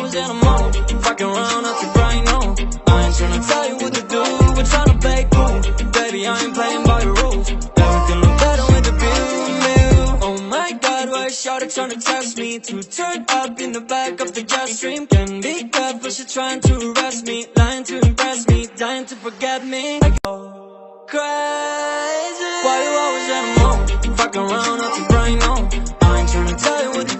always in a mood, fucking around up to right now. I ain't tryna tell you what to do, we're tryna play cool. Baby, I ain't playing by the rules. Everything look better with the view. Oh my God, why is shawty tryna test me? To turn up in the back of the jet stream. Can't be careful, she trying to arrest me. Lying to impress me, dying to forget me. I go crazy. Why you always in a mood, fucking around up to right now. I ain't tryna tell you what to do.